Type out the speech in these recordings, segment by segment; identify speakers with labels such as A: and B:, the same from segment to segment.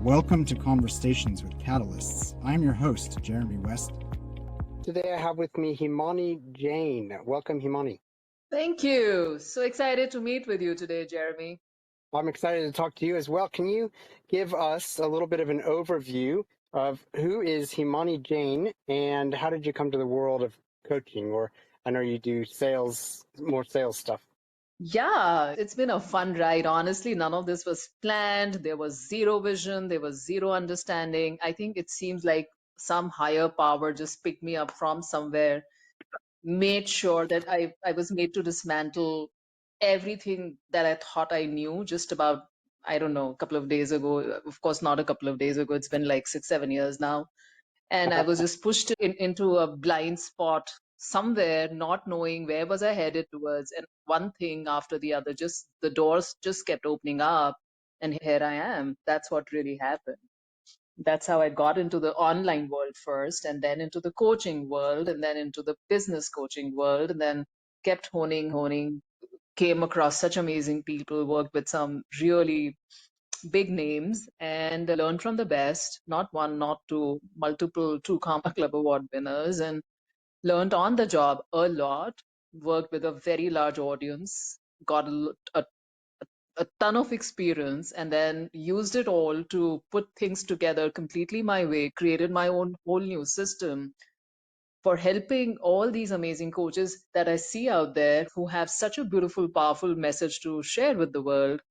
A: Welcome to Conversations with Catalysts. I'm your host, Jeremy West.
B: Today I have with me Himani Jane. Welcome, Himani.
C: Thank you. So excited to meet with you today, Jeremy.
B: I'm excited to talk to you as well. Can you give us a little bit of an overview of who is Himani Jane and how did you come to the world of coaching? Or I know you do sales, more sales stuff.
C: Yeah, it's been a fun ride. Honestly, none of this was planned. There was zero vision, there was zero understanding. I think it seems like some higher power just picked me up from somewhere, made sure that I was made to dismantle everything that I thought I knew just about, I don't know, a couple of days ago. Of course, not a couple of days ago. It's been like 6, 7 years now. And I was just pushed into a blind spot somewhere, not knowing where was I headed towards. And one thing after the other, just the doors just kept opening up. And here I am. That's what really happened. That's how I got into the online world first, and then into the coaching world, and then into the business coaching world, and then kept honing, came across such amazing people, worked with some really big names, and learned from the best, not one, not two, multiple two Karma Club Award winners, and learned on the job a lot, worked with a very large audience, got a ton of experience, and then used it all to put things together completely my way, created my own whole new system for helping all these amazing coaches that I see out there who have such a beautiful, powerful message to share with the world,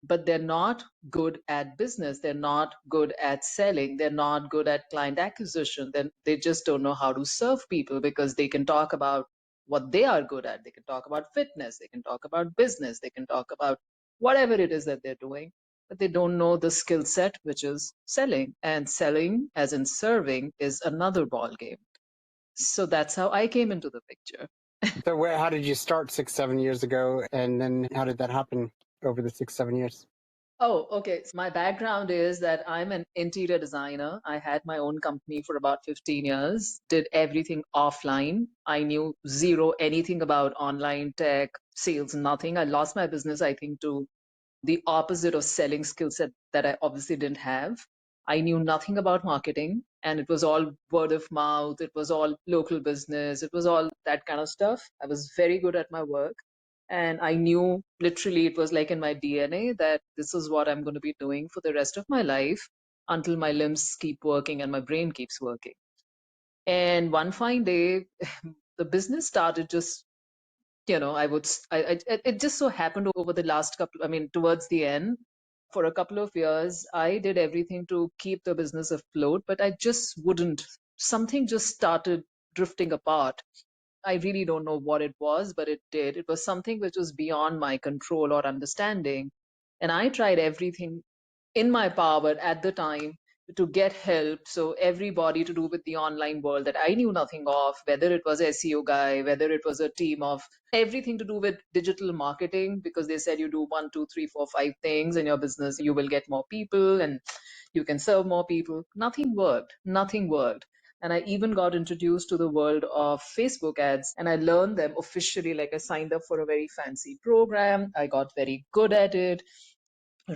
C: but they're not good at business. They're not good at selling. They're not good at client acquisition. Then they just don't know how to serve people because they can talk about what they are good at. They can talk about fitness. They can talk about business. They can talk about whatever it is that they're doing, but they don't know the skill set, which is selling. And selling, as in serving, is another ball game. So that's how I came into the picture.
B: So how did you start 6, 7 years ago? And then how did that happen over the 6, 7 years?
C: Oh, okay. So my background is that I'm an interior designer. I had my own company for about 15 years, did everything offline. I knew zero anything about online tech, sales, nothing. I lost my business, I think, to the opposite of selling skill set that I obviously didn't have. I knew nothing about marketing, and it was all word of mouth. It was all local business. It was all that kind of stuff. I was very good at my work. And I knew literally it was like in my DNA that this is what I'm going to be doing for the rest of my life until my limbs keep working and my brain keeps working. And one fine day, the business started just, it just so happened over the last couple, I mean, towards the end, for a couple of years, I did everything to keep the business afloat, but I just wouldn't. Something just started drifting apart. I really don't know what it was, but it did. It was something which was beyond my control or understanding. And I tried everything in my power at the time to get help. So everybody to do with the online world that I knew nothing of, whether it was SEO guy, whether it was a team of everything to do with digital marketing, because they said you do 1, 2, 3, 4, 5 things in your business, you will get more people and you can serve more people. Nothing worked. Nothing worked. And I even got introduced to the world of Facebook ads and I learned them officially. Like I signed up for a very fancy program. I got very good at it,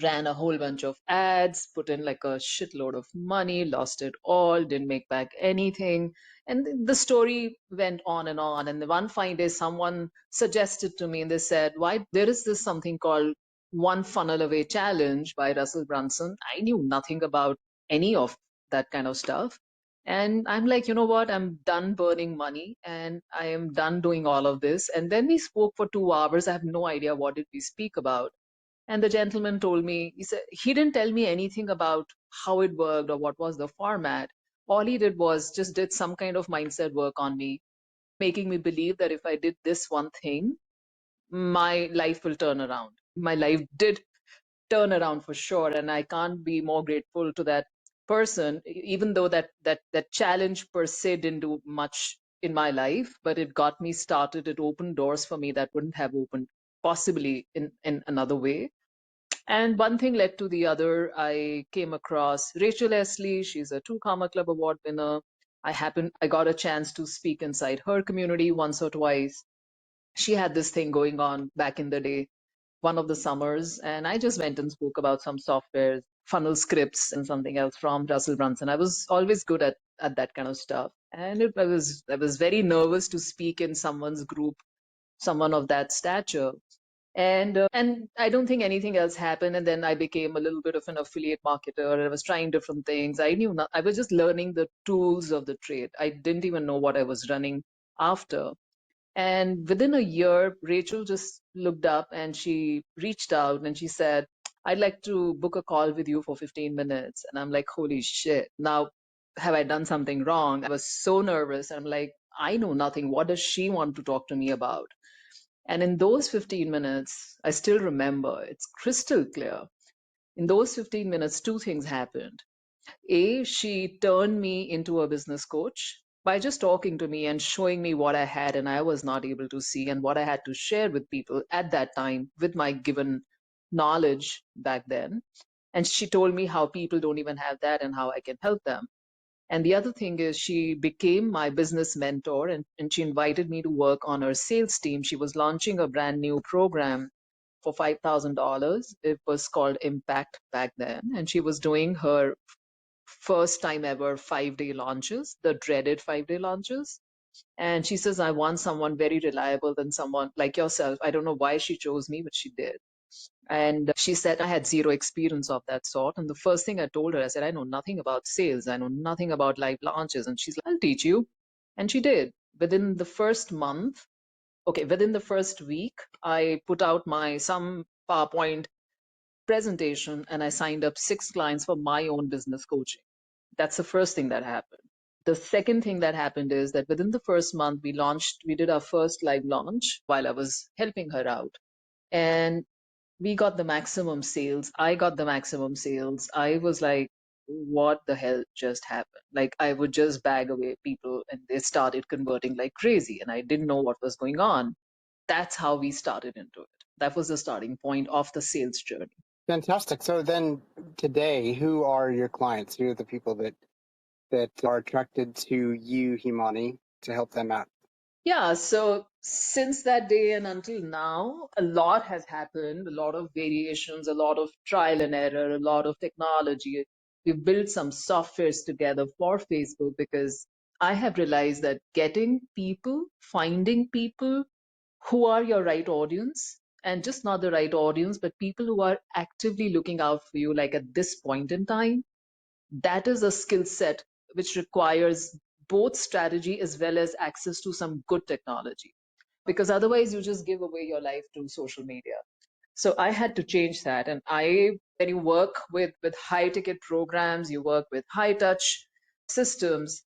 C: ran a whole bunch of ads, put in like a shitload of money, lost it all, didn't make back anything. And the story went on and on. And the one fine day, someone suggested to me and they said, why there is this something called One Funnel Away Challenge by Russell Brunson. I knew nothing about any of that kind of stuff. And I'm like, you know what? I'm done burning money and I am done doing all of this. And then we spoke for 2 hours. I have no idea what did we speak about. And the gentleman told me, he said, he didn't tell me anything about how it worked or what was the format. All he did was just did some kind of mindset work on me, making me believe that if I did this one thing, my life will turn around. My life did turn around for sure. And I can't be more grateful to that person, even though that challenge per se didn't do much in my life, but it got me started. It opened doors for me that wouldn't have opened possibly in another way. And one thing led to the other. I came across Rachel Leslie. She's a 2 Karma Club Award winner. I got a chance to speak inside her community once or twice. She had this thing going on back in the day, one of the summers, and I just went and spoke about some softwares funnel scripts and something else from Russell Brunson. I was always good at that kind of stuff. And I was very nervous to speak in someone's group, someone of that stature. And I don't think anything else happened. And then I became a little bit of an affiliate marketer. I was trying different things. I was just learning the tools of the trade. I didn't even know what I was running after. And within a year, Rachel just looked up and she reached out and she said, I'd like to book a call with you for 15 minutes. And I'm like, holy shit. Now, have I done something wrong? I was so nervous. I'm like, I know nothing. What does she want to talk to me about? And in those 15 minutes, I still remember, it's crystal clear. In those 15 minutes, two things happened. A, she turned me into a business coach by just talking to me and showing me what I had and I was not able to see, and what I had to share with people at that time with my given knowledge back then. And she told me how people don't even have that and how I can help them. And the other thing is, she became my business mentor, and she invited me to work on her sales team. She was launching a brand new program for $5,000. It was called Impact back then. And she was doing her first time ever 5-day launches, the dreaded 5-day launches. And she says, I want someone very reliable than someone like yourself. I don't know why she chose me, but she did. And she said, I had zero experience of that sort. And the first thing I told her, I said, I know nothing about sales. I know nothing about live launches. And she's like, I'll teach you. And she did. Within the first month, within the first week, I put out some PowerPoint presentation and I signed up 6 clients for my own business coaching. That's the first thing that happened. The second thing that happened is that within the first month, we did our first live launch while I was helping her out. And we got the maximum sales. I got the maximum sales. I was like, what the hell just happened? Like, I would just bag away people and they started converting like crazy. And I didn't know what was going on. That's how we started into it. That was the starting point of the sales journey.
B: Fantastic. So then today, who are your clients? Who are the people that are attracted to you, Himani, to help them out?
C: Yeah, so since that day and until now, a lot has happened, a lot of variations, a lot of trial and error, a lot of technology. We've built some softwares together for Facebook because I have realized that finding people who are your right audience, and just not the right audience, but people who are actively looking out for you, like at this point in time, that is a skill set which requires both strategy as well as access to some good technology, because otherwise you just give away your life to social media. So I had to change that. And when you work with high ticket programs, you work with high touch systems,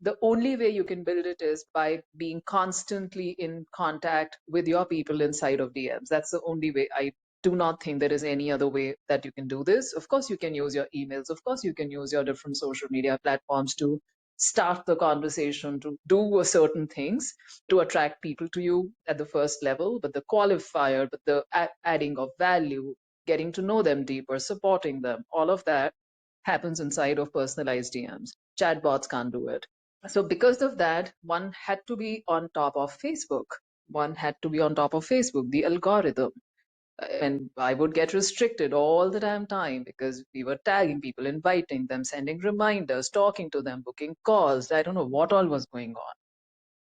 C: the only way you can build it is by being constantly in contact with your people inside of DMs. That's the only way. I do not think there is any other way that you can do this. Of course, you can use your emails. Of course, you can use your different social media platforms to start the conversation, to do certain things to attract people to you at the first level. But the qualifier, but the adding of value, getting to know them deeper, supporting them, all of that happens inside of personalized DMs. Chatbots can't do it. So because of that, one had to be on top of Facebook. One had to be on top of Facebook, the algorithm. And I would get restricted all the damn time because we were tagging people, inviting them, sending reminders, talking to them, booking calls. I don't know what all was going on.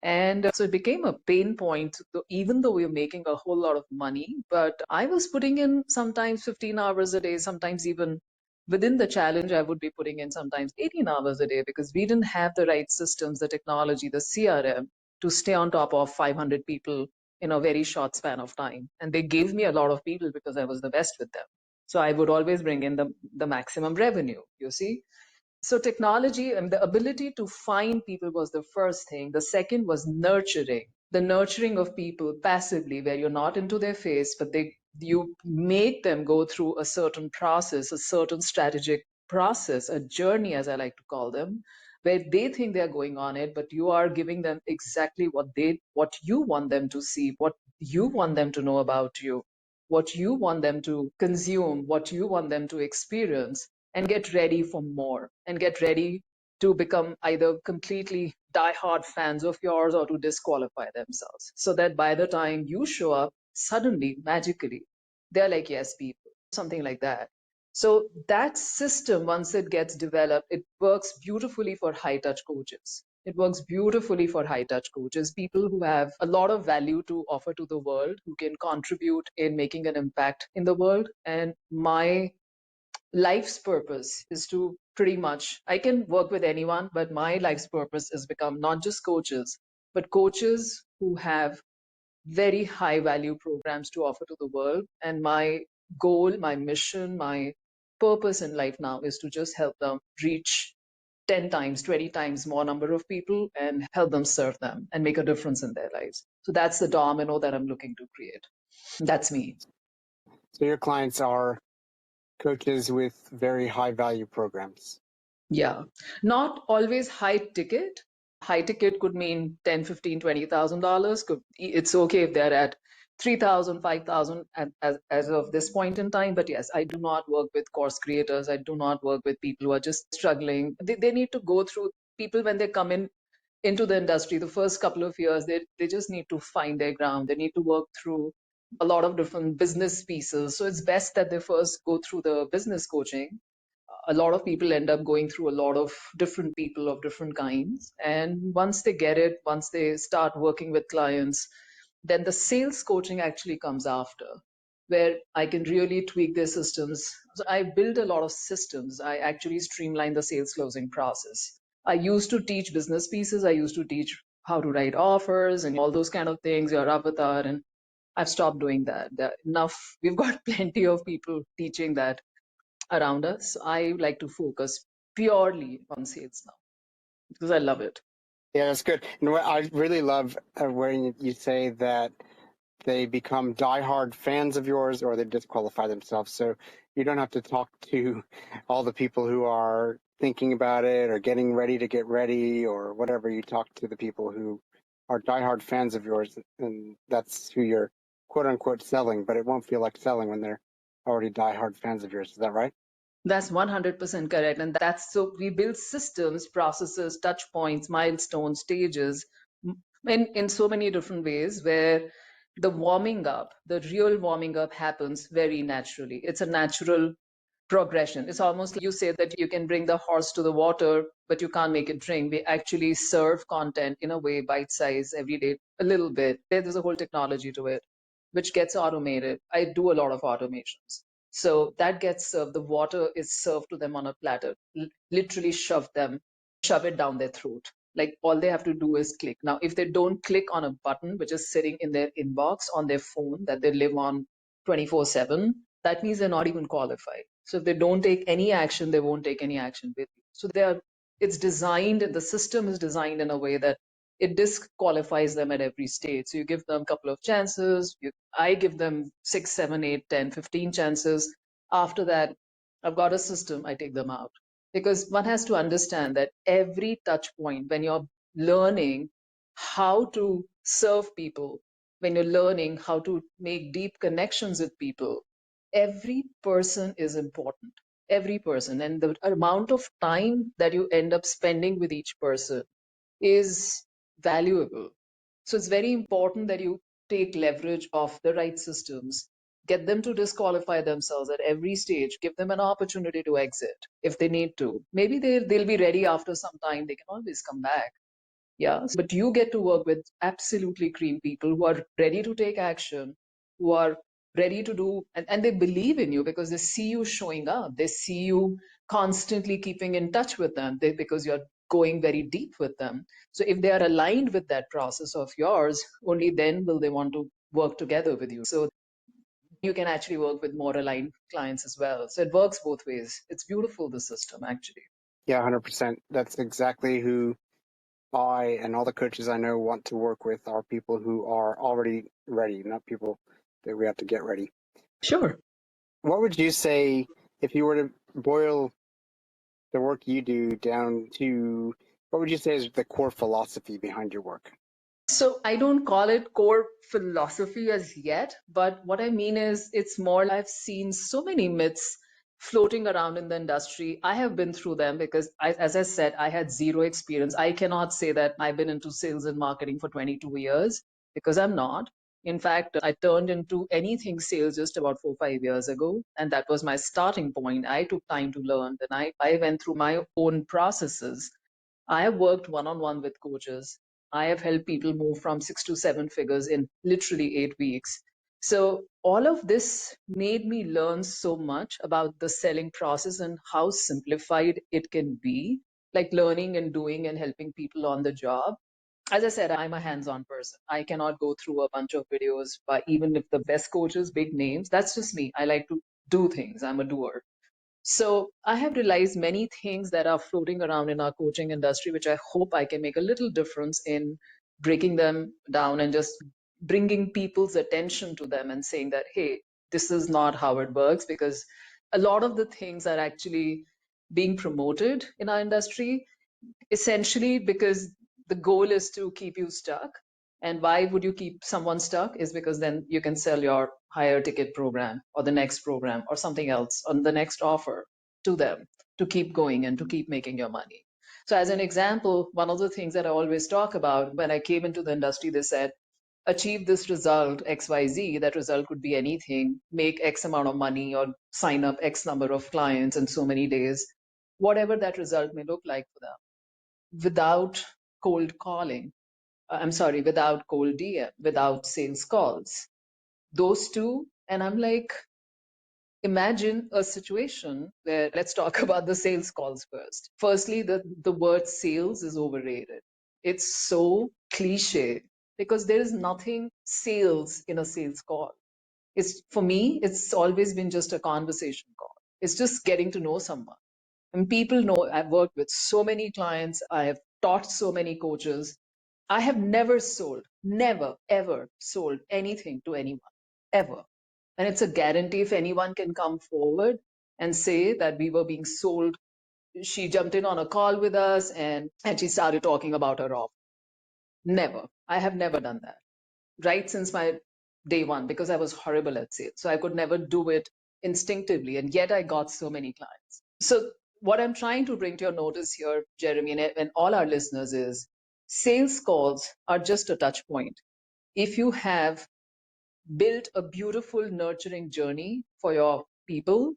C: And so it became a pain point, even though we were making a whole lot of money. But I was putting in sometimes 15 hours a day, sometimes even within the challenge, I would be putting in sometimes 18 hours a day because we didn't have the right systems, the technology, the CRM to stay on top of 500 people in a very short span of time. And they gave me a lot of people because I was the best with them. So I would always bring in the maximum revenue, you see. So technology and the ability to find people was the first thing. The second was nurturing, the nurturing of people passively, where you're not into their face, but you make them go through a certain process, a certain strategic process, a journey, as I like to call them, where they think they're going on it, but you are giving them exactly what you want them to see, what you want them to know about you, what you want them to consume, what you want them to experience, and get ready for more and get ready to become either completely die-hard fans of yours or to disqualify themselves, so that by the time you show up, suddenly, magically, they're like, yes, people, something like that. So that system, once it gets developed, it works beautifully for high touch coaches. It works beautifully for high touch coaches, people who have a lot of value to offer to the world, who can contribute in making an impact in the world. And my life's purpose is to pretty much, I can work with anyone, but my life's purpose is become not just coaches, but coaches who have very high value programs to offer to the world. And my goal, my mission, my purpose in life now is to just help them reach 10 times, 20 times more number of people and help them serve them and make a difference in their lives. So that's the domino that I'm looking to create. That's me.
B: So your clients are coaches with very high value programs.
C: Yeah. Not always high ticket. High ticket could mean 10, 15, $20,000. It's okay if they're at 3,000, 5,000 as of this point in time. But yes, I do not work with course creators. I do not work with people who are just struggling. They need to go through, people when they come in into the industry, the first couple of years, they just need to find their ground. They need to work through a lot of different business pieces. So it's best that they first go through the business coaching. A lot of people end up going through a lot of different people of different kinds. And once they get it, once they start working with clients, then the sales coaching actually comes after, where I can really tweak their systems. So I build a lot of systems. I actually streamline the sales closing process. I used to teach business pieces. I used to teach how to write offers and all those kind of things, your avatar. And I've stopped doing that. Enough. We've got plenty of people teaching that around us. I like to focus purely on sales now because I love it.
B: Yeah, that's good. And what I really love when you say that they become diehard fans of yours or they disqualify themselves. So you don't have to talk to all the people who are thinking about it or getting ready to get ready or whatever. You talk to the people who are diehard fans of yours, and that's who you're quote unquote selling, but it won't feel like selling when they're already diehard fans of yours. Is that right?
C: That's 100% correct. And that's so we build systems, processes, touch points, milestones, stages in so many different ways where the warming up, the real warming up happens very naturally. It's a natural progression. It's almost like you say that you can bring the horse to the water, but you can't make it drink. We actually serve content in a way, bite size every day, a little bit. There's a whole technology to it, which gets automated. I do a lot of automations. So that gets served. The water is served to them on a platter, literally shove it down their throat. Like all they have to do is click. Now, if they don't click on a button which is sitting in their inbox on their phone that they live on 24/7, that means they're not even qualified. So if they don't take any action, they won't take any action with you. So it's designed, the system is designed in a way that it disqualifies them at every stage. So you give them a couple of chances. I give them 6, 7, 8, 10, 15 chances. After that, I've got a system, I take them out. Because one has to understand that every touch point, when you're learning how to serve people, when you're learning how to make deep connections with people, every person is important. Every person. And the amount of time that you end up spending with each person is valuable. So it's very important that you take leverage of the right systems, get them to disqualify themselves at every stage, give them an opportunity to exit if they need to. Maybe they'll be ready after some time, they can always come back. Yeah, but you get to work with absolutely cream people who are ready to take action, who are ready to do, and they believe in you because they see you showing up. They see you constantly keeping in touch with them because you're going very deep with them. So if they are aligned with that process of yours, only then will they want to work together with you. So you can actually work with more aligned clients as well. So it works both ways. It's beautiful, the system, actually.
B: Yeah, 100%. That's exactly who I and all the coaches I know want to work with are people who are already ready, not people that we have to get ready.
C: Sure.
B: What would you say if you were to boil the work you do down to, what would you say is the core philosophy behind your work?
C: So I don't call it core philosophy as yet, but what I mean is it's more, I've seen so many myths floating around in the industry. I have been through them because as I said, I had zero experience. I cannot say that I've been into sales and marketing for 22 years because I'm not. In fact, I turned into anything sales just about 4 or 5 years ago. And that was my starting point. I took time to learn. Then I went through my own processes. I have worked one-on-one with coaches. I have helped people move from 6 to 7 figures in literally 8 weeks. So all of this made me learn so much about the selling process and how simplified it can be, like learning and doing and helping people on the job. As I said, I'm a hands-on person. I cannot go through a bunch of videos by even if the best coaches, big names. That's just me. I like to do things. I'm a doer. So I have realized many things that are floating around in our coaching industry, which I hope I can make a little difference in breaking them down and just bringing people's attention to them and saying that, hey, this is not how it works, because a lot of the things are actually being promoted in our industry essentially because the goal is to keep you stuck. And why would you keep someone stuck is because then you can sell your higher ticket program or the next program or something else on the next offer to them to keep going and to keep making your money. So as an example, one of the things that I always talk about when I came into the industry, they said, achieve this result XYZ. That result could be anything, make X amount of money or sign up X number of clients in so many days, whatever that result may look like for them, without cold calling. I'm sorry, without cold DM, without sales calls. Those two. And I'm like, imagine a situation where let's talk about the sales calls first. Firstly, the word sales is overrated. It's so cliche because there is nothing sales in a sales call. It's for me, it's always been just a conversation call. It's just getting to know someone. And people know I've worked with so many clients, I have taught so many coaches. I have never sold, never, ever sold anything to anyone, ever. And it's a guarantee if anyone can come forward and say that we were being sold. She jumped in on a call with us and she started talking about her offer. Never. I have never done that. Right since my day one, because I was horrible at sales. So I could never do it instinctively. And yet I got so many clients. So what I'm trying to bring to your notice here, Jeremy, and all our listeners is sales calls are just a touch point. If you have built a beautiful, nurturing journey for your people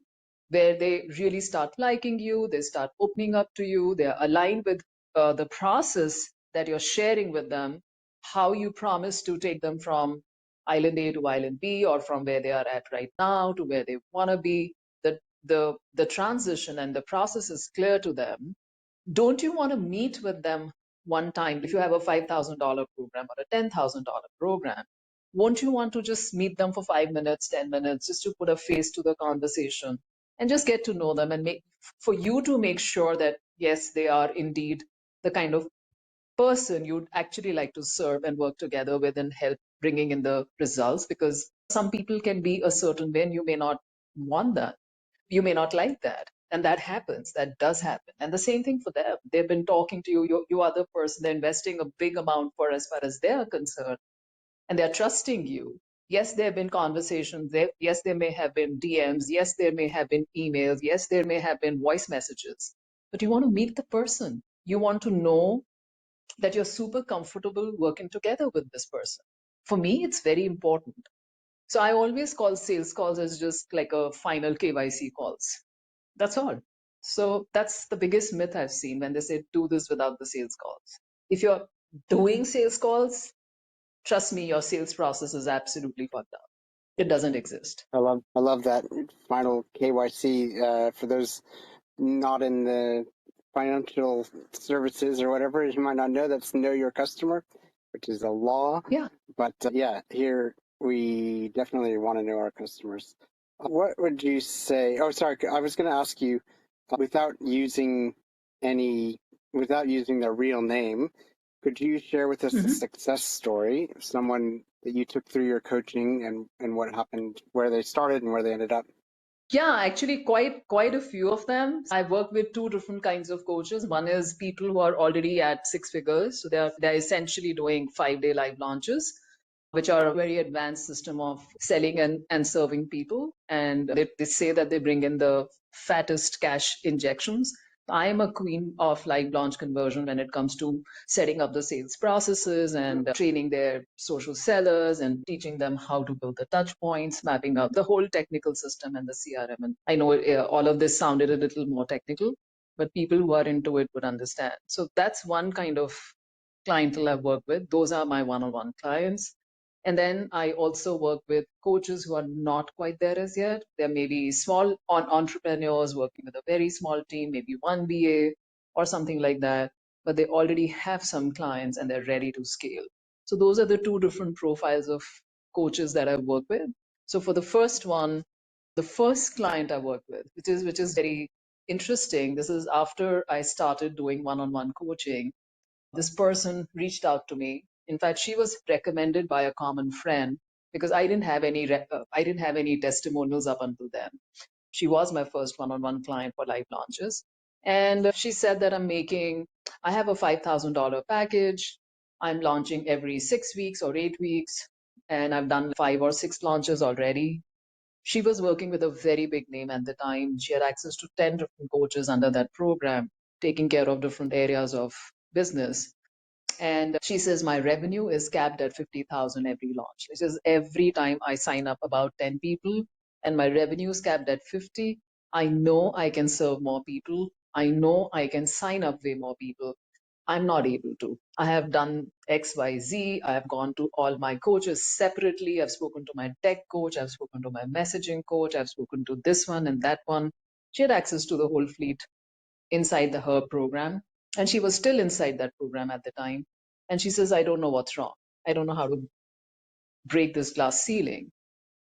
C: where they really start liking you, they start opening up to you, they're aligned with the process that you're sharing with them, how you promise to take them from island A to island B or from where they are at right now to where they want to be. The transition and the process is clear to them. Don't you want to meet with them one time? If you have a $5,000 program or a $10,000 program, won't you want to just meet them for 5 minutes, 10 minutes, just to put a face to the conversation and just get to know them and for you to make sure that, yes, they are indeed the kind of person you'd actually like to serve and work together with and help bringing in the results, because some people can be a certain way and you may not want that. You may not like that. And that happens. That does happen. And the same thing for them. They've been talking to you, you other person, they're investing a big amount for as far as they're concerned, and they're trusting you. Yes, there have been conversations. Yes, there may have been DMs. Yes, there may have been emails. Yes, there may have been voice messages. But you want to meet the person. You want to know that you're super comfortable working together with this person. For me, it's very important. So I always call sales calls as just like a final KYC calls. That's all. So that's the biggest myth I've seen when they say do this without the sales calls. If you're doing sales calls, trust me, your sales process is absolutely fucked up. It doesn't exist.
B: I love that final KYC. For those not in the financial services or whatever, you might not know that's know your customer, which is a law.
C: Yeah.
B: But yeah, here we definitely want to know our customers. What would you say? Oh, sorry, I was going to ask you, without using their real name, could you share with us a success story of someone that you took through your coaching and what happened, where they started and where they ended up?
C: Yeah, actually quite a few of them. I work with two different kinds of coaches. One is people who are already at six figures. So they're essentially doing 5-day live launches, which are a very advanced system of selling and serving people. And they say that they bring in the fattest cash injections. I'm a queen of live launch conversion when it comes to setting up the sales processes and training their social sellers and teaching them how to build the touch points, mapping out the whole technical system and the CRM. And I know all of this sounded a little more technical, but people who are into it would understand. So that's one kind of clientele I work with. Those are my one-on-one clients. And then I also work with coaches who are not quite there as yet. There may be small entrepreneurs working with a very small team, maybe one BA or something like that, but they already have some clients and they're ready to scale. So those are the two different profiles of coaches that I work with. So for the first one, the first client I work with, which is very interesting. This is after I started doing one-on-one coaching. This person reached out to me. In fact, she was recommended by a common friend because I didn't have any testimonials up until then. She was my first one-on-one client for live launches, and she said that I have a $5,000 package. I'm launching every 6 weeks or 8 weeks, and I've done 5 or 6 launches already. She was working with a very big name at the time. She had access to 10 different coaches under that program, taking care of different areas of business. And she says, my revenue is capped at 50,000 every launch. Which is every time I sign up about 10 people and my revenue is capped at 50, I know I can serve more people. I know I can sign up way more people. I'm not able to. I have done X, Y, Z. I have gone to all my coaches separately. I've spoken to my tech coach. I've spoken to my messaging coach. I've spoken to this one and that one. She had access to the whole fleet inside the her program, and she was still inside that program at the time. And she says, I don't know what's wrong. I don't know how to break this glass ceiling.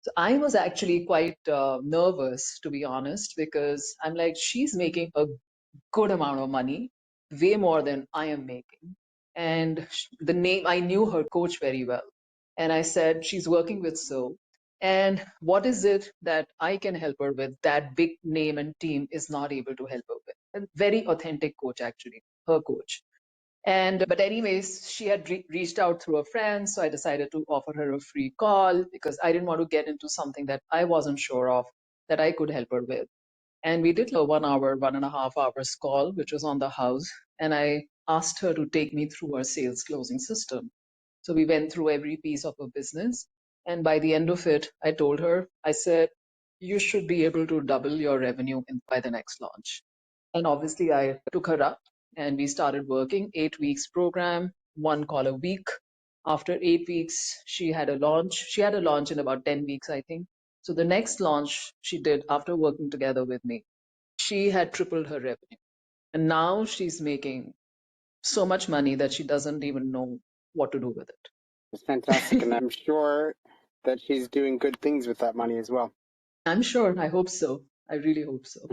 C: So I was actually quite nervous, to be honest, because I'm like, she's making a good amount of money, way more than I am making. And the name, I knew her coach very well. And I said, she's working with So. And what is it that I can help her with that big name and team is not able to help her with? A very authentic coach, actually, her coach. But anyways, she had reached out through a friend. So I decided to offer her a free call because I didn't want to get into something that I wasn't sure of that I could help her with. And we did a 1 hour, 1.5 hours call, which was on the house. And I asked her to take me through her sales closing system. So we went through every piece of her business. And by the end of it, I told her, I said, you should be able to double your revenue by the next launch. And obviously, I took her up and we started working 8 weeks program, one call a week. After 8 weeks, she had a launch. She had a launch in about 10 weeks, I think. So the next launch she did after working together with me, she had tripled her revenue. And now she's making so much money that she doesn't even know what to do with it.
B: It's fantastic, and I'm sure that she's doing good things with that money as well.
C: I'm sure. I hope so. I really hope so.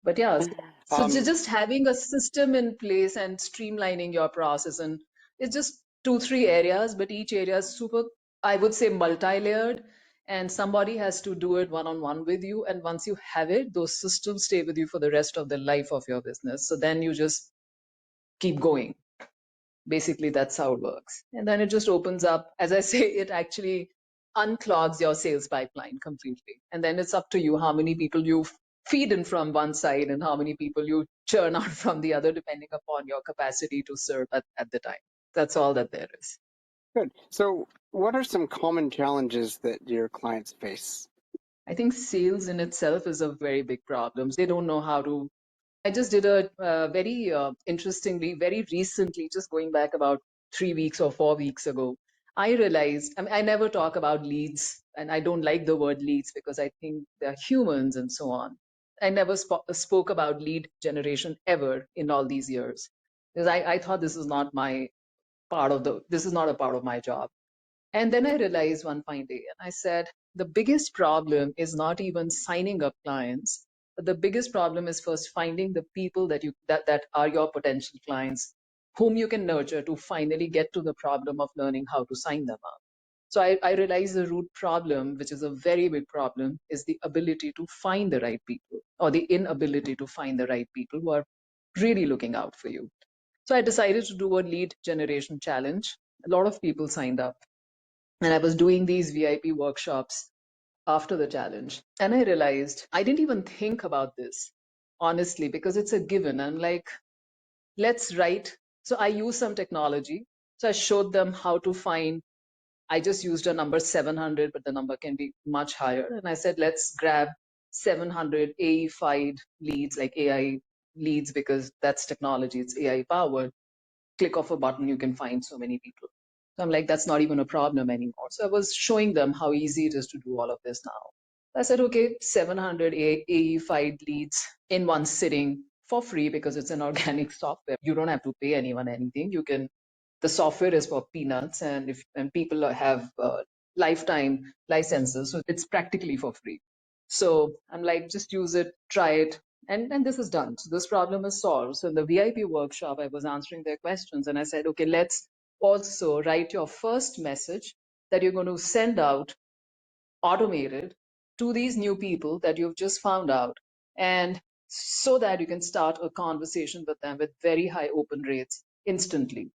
C: But yeah, so just having a system in place and streamlining your process, and it's just 2, 3 areas, but each area is super, I would say, multi-layered, and somebody has to do it one-on-one with you. And once you have it, those systems stay with you for the rest of the life of your business. So then you just keep going. Basically, that's how it works. And then it just opens up, as I say, it actually unclogs your sales pipeline completely. And then it's up to you how many people you feed in from one side and how many people you churn out from the other, depending upon your capacity to serve at the time. That's all that there is.
B: Good. So what are some common challenges that your clients face?
C: I think sales in itself is a very big problem. They don't know how to. I just did a very interestingly, very recently, just going back about 3 weeks or 4 weeks ago, I realized, I mean, I never talk about leads, and I don't like the word leads because I think they're humans and so on. I never spoke about lead generation ever in all these years because I thought this is not this is not a part of my job. And then I realized one fine day, and I said, the biggest problem is not even signing up clients, but the biggest problem is first finding the people that are your potential clients, whom you can nurture to finally get to the problem of learning how to sign them up. So I realized the root problem, which is a very big problem, is the ability to find the right people or the inability to find the right people who are really looking out for you. So I decided to do a lead generation challenge. A lot of people signed up. And I was doing these VIP workshops after the challenge. And I realized I didn't even think about this. honestly, because it's a given. I'm like, let's write. So I use some technology. So I showed them how to find. I just used a number 700, but the number can be much higher. And I said, let's grab 700 AI-fied leads, like AI leads, because that's technology, it's AI powered. Click of a button, you can find so many people. So I'm like, that's not even a problem anymore. So I was showing them how easy it is to do all of this now. I said, okay, 700 AI-fied leads in one sitting for free because it's an organic software. You don't have to pay anyone anything. You can, the software is for peanuts, and if and people have lifetime licenses, so it's practically for free. So I'm like, just use it, try it, and this is done. So this problem is solved. So in the VIP workshop, I was answering their questions, and I said, okay, let's also write your first message that you're going to send out automated to these new people that you've just found out, and so that you can start a conversation with them with very high open rates instantly.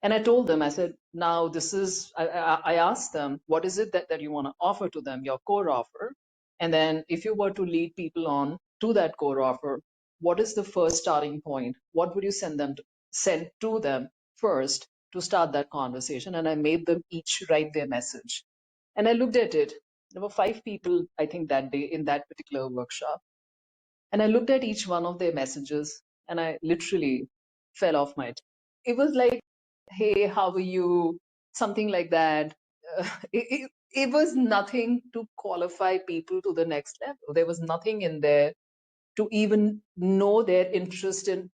C: And I told them, I said, now this is, I asked them, what is it that you want to offer to them, your core offer? And then if you were to lead people on to that core offer, what is the first starting point? What would you send to them first to start that conversation? And I made them each write their message. And I looked at it. There were 5 people, I think, that day in that particular workshop. And I looked at each one of their messages and I literally fell off my. It was like, hey, how are you? Something like that. It was nothing to qualify people to the next level. There was nothing in there to even know their interest in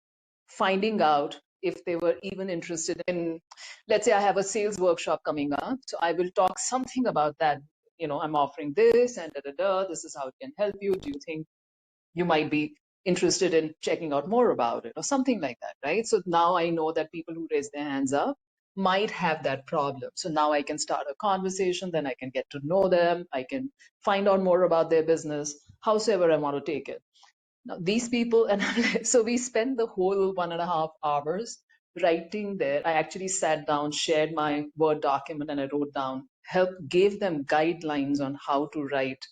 C: finding out if they were even interested in, let's say I have a sales workshop coming up. So I will talk something about that. You know, I'm offering this and this is how it can help you. Do you think you might be interested in checking out more about it or something like that, right? So now I know that people who raise their hands up might have that problem. So now I can start a conversation, then I can get to know them, I can find out more about their business, howsoever I want to take it. Now these people, and so we spent the whole 1.5 hours writing there. I actually sat down, shared my Word document, and I wrote down, gave them guidelines on how to write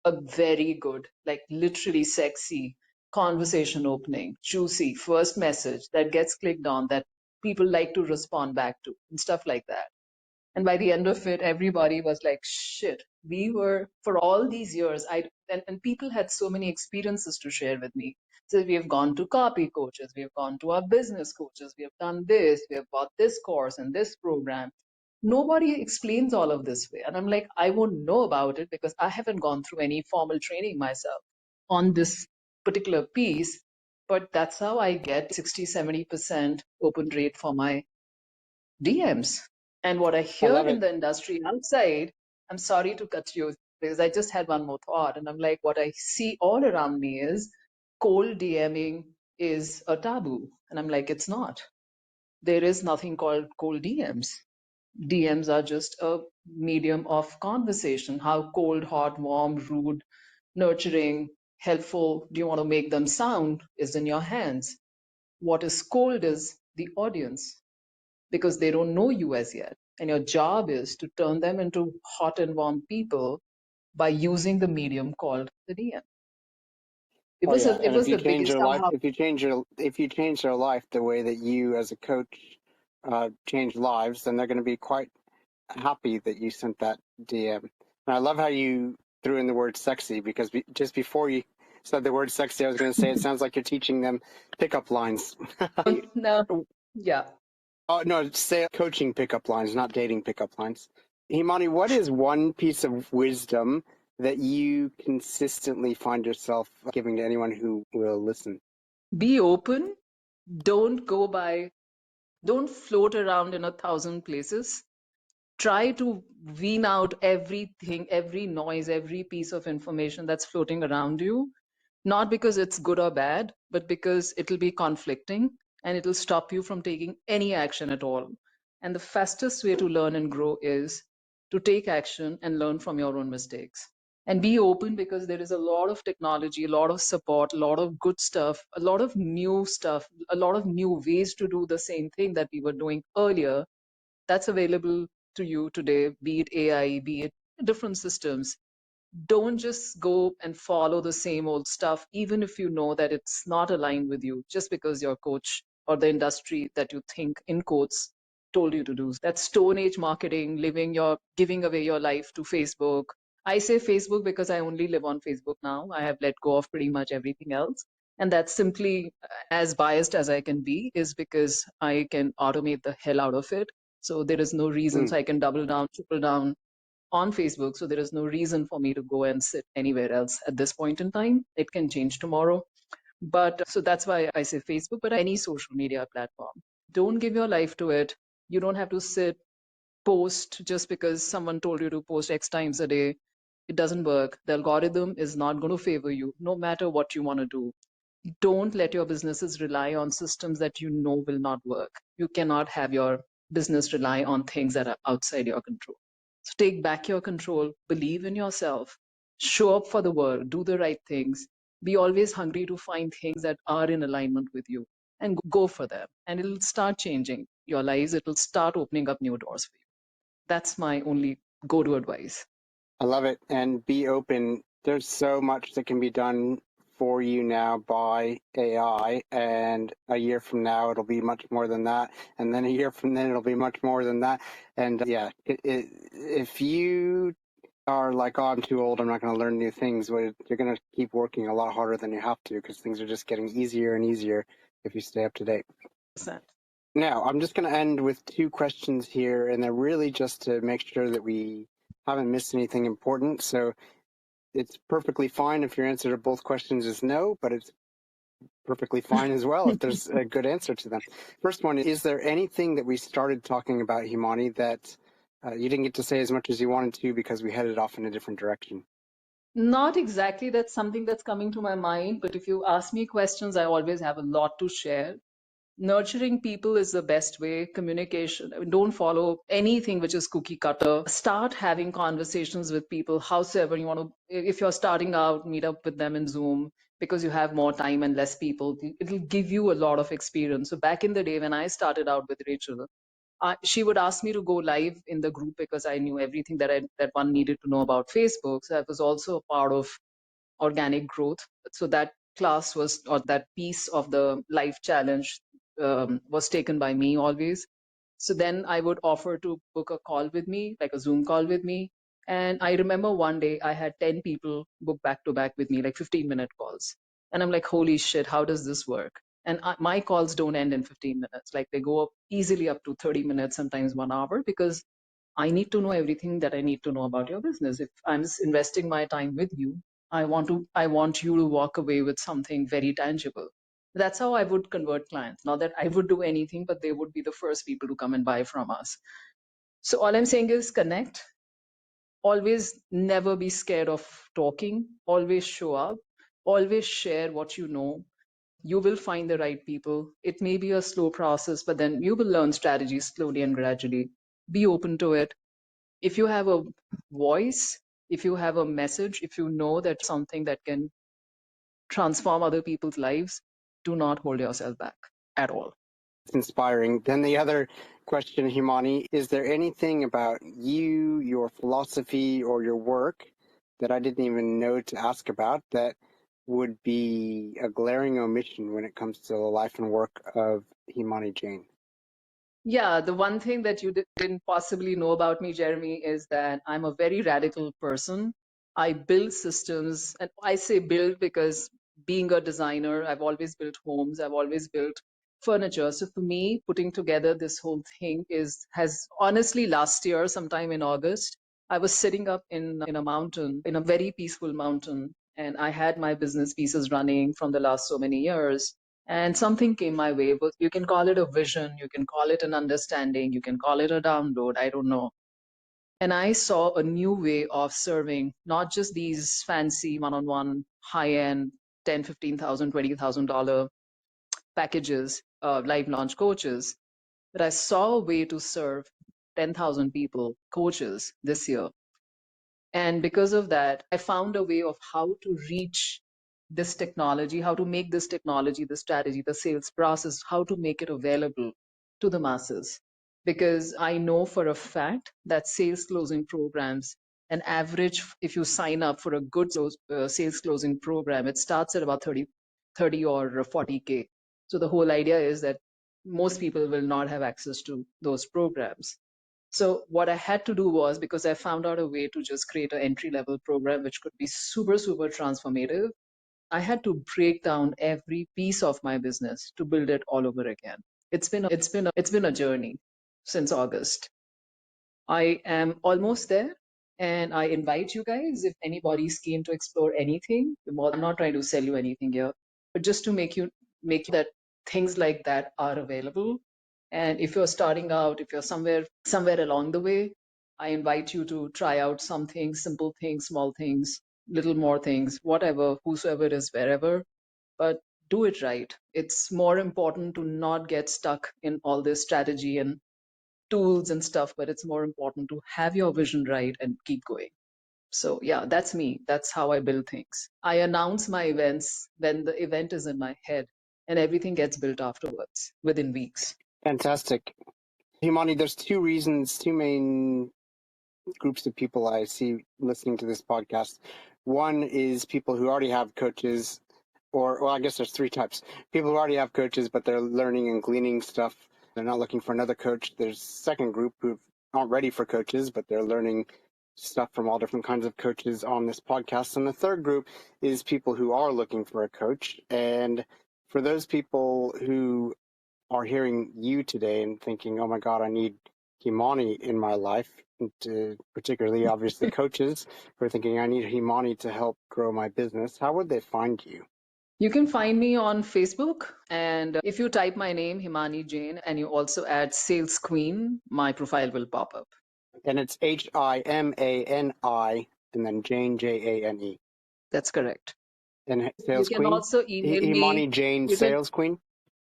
C: a very good, like literally sexy conversation opening, juicy first message that gets clicked on, that people like to respond back to, and stuff like that. And by the end of it, everybody was like, shit, we were, for all these years, and people had so many experiences to share with me. So we have gone to copy coaches, we have gone to our business coaches, we have done this, we have bought this course and this program. Nobody explains all of this way. And I'm like, I won't know about it because I haven't gone through any formal training myself on this particular piece. But that's how I get 60-70% open rate for my DMs. And what I
B: I
C: hear
B: love
C: in
B: it.
C: the industry outside, I'm sorry to cut you because I just had one more thought. And I'm like, what I see all around me is cold DMing is a taboo. And I'm like, it's not. There is nothing called cold DMs. DMs are just a medium of conversation. How cold, hot, warm, rude, nurturing, helpful do you want to make them sound is in your hands. What is cold is the audience, because they don't know you as yet. And your job is to turn them into hot and warm people by using the medium called the DM.
B: Oh yeah,
C: It
B: and if
C: was
B: you
C: the
B: change
C: biggest
B: their life,
C: aha.
B: if you change their life the way that you as a coach change lives, then they're going to be quite happy that you sent that DM. And I love how you threw in the word sexy, because just before you said the word sexy, I was going to say it sounds like you're teaching them pickup lines.
C: No, yeah.
B: Oh no, say coaching pickup lines, not dating pickup lines. Himani, what is one piece of wisdom that you consistently find yourself giving to anyone who will listen?
C: Be open. Don't go by, don't float around in 1,000 places. Try to wean out everything, every noise, every piece of information that's floating around you, not because it's good or bad, but because it'll be conflicting and it'll stop you from taking any action at all. And the fastest way to learn and grow is to take action and learn from your own mistakes. And be open, because there is a lot of technology, a lot of support, a lot of good stuff, a lot of new stuff, a lot of new ways to do the same thing that we were doing earlier that's available to you today, be it AI, be it different systems. Don't just go and follow the same old stuff, even if you know that it's not aligned with you, just because your coach or the industry that you think, in quotes, told you to do. That's Stone Age marketing, giving away your life to Facebook. I say Facebook because I only live on Facebook now. I have let go of pretty much everything else. And that's simply, as biased as I can be, is because I can automate the hell out of it. So there is no reason. So I can double down, triple down on Facebook. So there is no reason for me to go and sit anywhere else at this point in time. It can change tomorrow. But so that's why I say Facebook, but any social media platform. Don't give your life to it. You don't have to post just because someone told you to post X times a day. It doesn't work. The algorithm is not going to favor you, no matter what you want to do. Don't let your businesses rely on systems that you know will not work. You cannot have your business rely on things that are outside your control. So take back your control, believe in yourself, show up for the world, do the right things, be always hungry to find things that are in alignment with you and go for them. And it'll start changing your lives. It'll start opening up new doors for you. That's my only go-to advice.
B: I love it. And be open. There's so much that can be done for you now by AI, and a year from now it'll be much more than that, and then a year from then it'll be much more than that. And yeah, if you are like, oh, I'm too old, I'm not going to learn new things, well, you're going to keep working a lot harder than you have to, because things are just getting easier and easier if you stay up to date. Now, I'm just going to end with two questions here, and they're really just to make sure that we haven't missed anything important. So it's perfectly fine if your answer to both questions is no, but it's perfectly fine as well if there's a good answer to them. First one, is there anything that we started talking about, Himani, that you didn't get to say as much as you wanted to because we headed off in a different direction?
C: Not exactly. That's something that's coming to my mind. But if you ask me questions, I always have a lot to share. Nurturing people is the best way. Communication. I mean, don't follow anything which is cookie cutter. Start having conversations with people, howsoever you want to. If you're starting out, meet up with them in Zoom because you have more time and less people. It'll give you a lot of experience. So back in the day when I started out with Rachel, she would ask me to go live in the group because I knew everything that one needed to know about Facebook. So that was also a part of organic growth. So that class was, or that piece of the life challenge was taken by me always. So then I would offer to book a call with me, like a Zoom call with me. And I remember one day I had 10 people book back to back with me, like 15-minute calls. And I'm like, holy shit, how does this work? And my calls don't end in 15 minutes. Like they go up easily up to 30 minutes, sometimes 1 hour, because I need to know everything that I need to know about your business. If I'm investing my time with you, I want you to walk away with something very tangible. That's how I would convert clients. Not that I would do anything, but they would be the first people to come and buy from us. So all I'm saying is connect. Always never be scared of talking. Always show up. Always share what you know. You will find the right people. It may be a slow process, but then you will learn strategies slowly and gradually. Be open to it. If you have a voice, if you have a message, if you know that something that can transform other people's lives, do not hold yourself back at all.
B: It's inspiring. Then the other question, Himani, is there anything about you, your philosophy, or your work that I didn't even know to ask about that would be a glaring omission when it comes to the life and work of Himani Jane?
C: Yeah, the one thing that you didn't possibly know about me, Jeremy, is that I'm a very radical person. I build systems, and I say build because being a designer, I've always built homes, I've always built furniture. So for me, putting together this whole thing has honestly last year, sometime in August, I was sitting up in a mountain, in a very peaceful mountain, and I had my business pieces running from the last so many years. And something came my way. But you can call it a vision, you can call it an understanding, you can call it a download, I don't know. And I saw a new way of serving not just these fancy one-on-one high-end 10, 15,000, $20,000 packages, live launch coaches, but I saw a way to serve 10,000 people, coaches this year. And because of that, I found a way of how to reach this technology, how to make this technology, the strategy, the sales process, how to make it available to the masses. Because I know for a fact that sales closing programs an average, if you sign up for a good sales closing program, it starts at about 30 or 40K. So the whole idea is that most people will not have access to those programs. So what I had to do was, because I found out a way to just create an entry level program which could be super, super transformative, I had to break down every piece of my business to build it all over again. It's been a journey since August. I am almost there, and I invite you guys, if anybody's keen to explore anything. I'm not trying to sell you anything here, but just to make that things like that are available. And if you're starting out, if you're somewhere along the way, I invite you to try out some things, simple things, small things, little more things, whatever, whosoever it is, wherever. But do it right. It's more important to not get stuck in all this strategy and tools and stuff, but it's more important to have your vision right and keep going. So yeah, that's me. That's how I build things. I announce my events when the event is in my head, and everything gets built afterwards within weeks.
B: Fantastic. Himani, there's two main groups of people I see listening to this podcast. One is people who already have coaches, well, I guess there's three types. People who already have coaches, but they're learning and gleaning stuff. They're not looking for another coach. There's second group who aren't ready for coaches, but they're learning stuff from all different kinds of coaches on this podcast. And the third group is people who are looking for a coach. And for those people who are hearing you today and thinking, oh my God, I need Himani in my life, and particularly obviously coaches who are thinking, I need Himani to help grow my business, how would they find you?
C: You can find me on Facebook, and if you type my name, Himani Jane, and you also add Sales Queen, my profile will pop up.
B: And it's Himani and then Jane, Jane.
C: That's correct.
B: And Sales
C: You can
B: Queen?
C: also email me.
B: Himani Jane, Sales Queen?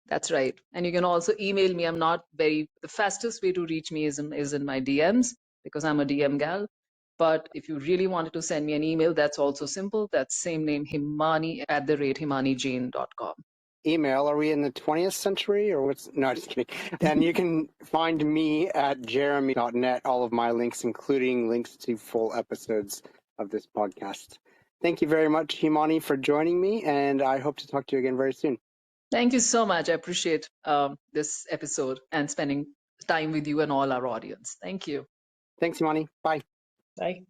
C: That's right. And you can also email me. The fastest way to reach me is in my DMs, because I'm a DM gal. But if you really wanted to send me an email, that's also simple. That's same name, Himani@himanijane.com.
B: Email, are we in the 20th century or what's, no, just kidding. And you can find me at jeremy.net, all of my links, including links to full episodes of this podcast. Thank you very much, Himani, for joining me, and I hope to talk to you again very soon.
C: Thank you so much. I appreciate this episode and spending time with you and all our audience. Thank you.
B: Thanks, Himani. Bye.
C: Bye.